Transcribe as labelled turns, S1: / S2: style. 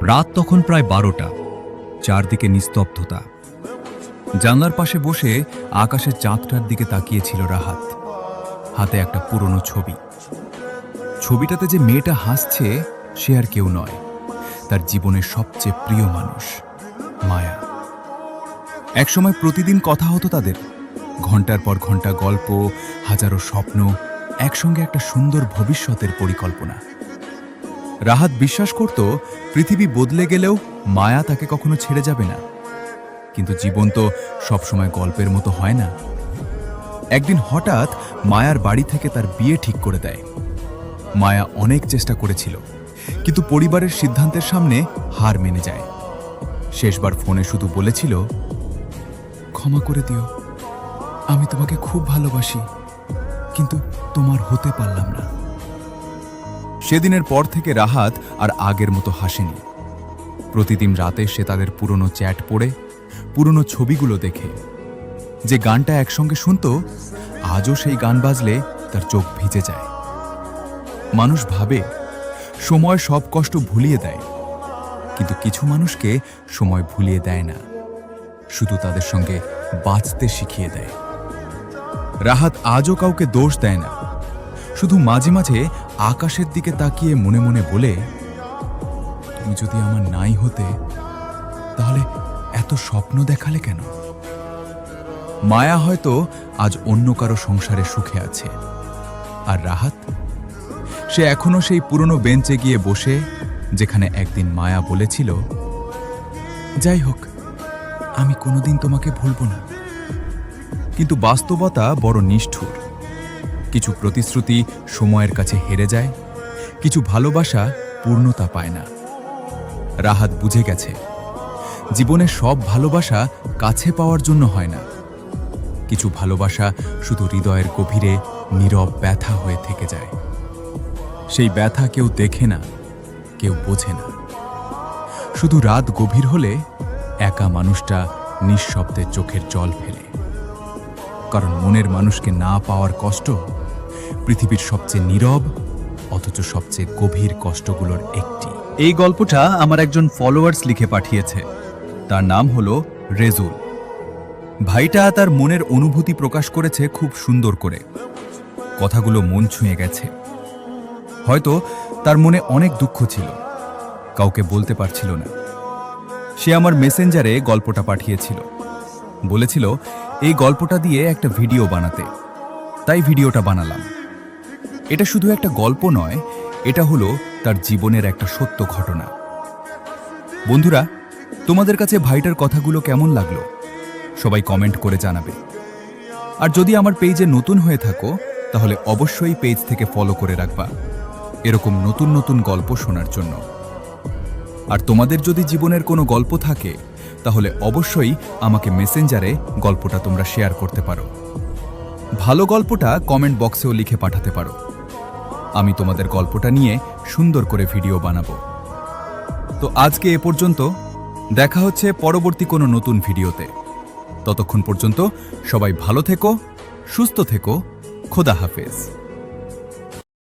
S1: রাত তখন প্রায় 12টা। চারদিকে নিস্তব্ধতা। জানলার পাশে বসে আকাশের চাঁদটার দিকে তাকিয়েছিল রাহাত। হাতে একটা পুরনো ছবি। ছবিটাতে যে মেয়েটা হাসছে সে আর কেউ নয়, তার জীবনের সবচেয়ে প্রিয় মানুষ মায়া। একসময় প্রতিদিন কথা হতো তাদের, ঘন্টার পর ঘন্টা গল্প, হাজারো স্বপ্ন, একসঙ্গে একটা সুন্দর ভবিষ্যতের পরিকল্পনা। রাহাত বিশ্বাস করত পৃথিবী বদলে গেলেও মায়া তাকে কখনো ছেড়ে যাবে না। কিন্তু জীবন তো সবসময় গল্পের মতো হয় না। একদিন হঠাৎ মায়ার বাড়ি থেকে তার বিয়ে ঠিক করে দেয়। মায়া অনেক চেষ্টা করেছিল, কিন্তু পরিবারের সিদ্ধান্তের সামনে হার মেনে যায়। শেষবার ফোনে শুধু বলেছিল, ক্ষমা করে দিও, আমি তোমাকে খুব ভালোবাসি, কিন্তু তোমার হতে পারলাম না। সেদিনের পর থেকে রাহাত আর আগের মতো হাসেনি। প্রতিদিন রাতে সে তাদের পুরনো চ্যাট পড়ে, পুরনো ছবিগুলো দেখে। যে গানটা একসঙ্গে শুনত, আজও সেই গান বাজলে তার চোখ ভিজে যায়। মানুষ ভাবে সময় সব কষ্ট ভুলিয়ে দেয়, কিন্তু কিছু মানুষকে সময় ভুলিয়ে দেয় না, শুধু তাদের সঙ্গে বাঁচতে শিখিয়ে দেয়। রাহাত আজও কাউকে দোষ দেয় না, শুধু মাঝে মাঝে আকাশের দিকে তাকিয়ে মনে মনে বলে, তুমি যদি আমার নাই হতে তাহলে এত স্বপ্ন দেখালে কেন? মায়া হয়তো আজ অন্য কারো সংসারে সুখে আছে, আর রাহাত, সে এখনো সেই পুরনো বেঞ্চে গিয়ে বসে, যেখানে একদিন মায়া বলেছিল, যাই হোক, আমি কোনোদিন তোমাকে ভুলব না। কিন্তু বাস্তবতা বড় নিষ্ঠুর। কিছু প্রতিশ্রুতি সময়ের কাছে হেরে যায়, কিছু ভালোবাসা পূর্ণতা পায় না। রাহাত বুঝে গেছে, জীবনে সব ভালোবাসা কাছে পাওয়ার জন্য হয় না। কিছু ভালোবাসা শুধু হৃদয়ের গভীরে নীরব ব্যথা হয়ে থেকে যায়। সেই ব্যথা কেউ দেখে না, কেউ বোঝে না। শুধু রাত গভীর হলে একা মানুষটা নিঃশব্দে চোখের জল ফেলে। কারণ মনের মানুষকে না পাওয়ার কষ্ট পৃথিবীর সবচেয়ে নীরব অথচ সবচেয়ে গভীর কষ্টগুলোর একটি। এই গল্পটা আমার একজন ফলোয়ার্স লিখে পাঠিয়েছে। তার নাম হলো রেজুল। ভাইটা তার মনের অনুভূতি প্রকাশ করেছে খুব সুন্দর করে। কথাগুলো মন ছুঁয়ে গেছে। হয়তো তার মনে অনেক দুঃখ ছিল, কাউকে বলতে পারছিল না। সে আমার মেসেঞ্জারে গল্পটা পাঠিয়েছিল। বলেছিল এই গল্পটা দিয়ে একটা ভিডিও বানাতে, তাই ভিডিওটা বানালাম। এটা শুধু একটা গল্প নয়, এটা হলো তার জীবনের একটা সত্য ঘটনা। বন্ধুরা, তোমাদের কাছে ভাইটার কথাগুলো কেমন লাগলো সবাই কমেন্ট করে জানাবে। আর যদি আমার পেজে নতুন হয়ে থাকো তাহলে অবশ্যই পেজ থেকে ফলো করে রাখবা, এরকম নতুন নতুন গল্প শোনার জন্য। আর তোমাদের যদি জীবনের কোনো গল্প থাকে তাহলে অবশ্যই আমাকে মেসেঞ্জারে গল্পটা তোমরা শেয়ার করতে পারো। ভালো গল্পটা কমেন্ট বক্সেও লিখে পাঠাতে পারো। আমি তোমাদের গল্পটা নিয়ে সুন্দর করে ভিডিও বানাবো। তো আজকে এ পর্যন্ত, দেখা হচ্ছে পরবর্তী কোনো নতুন ভিডিওতে। ততক্ষণ পর্যন্ত সবাই ভালো থেকো, সুস্থ থেকো, খোদা হাফেজ।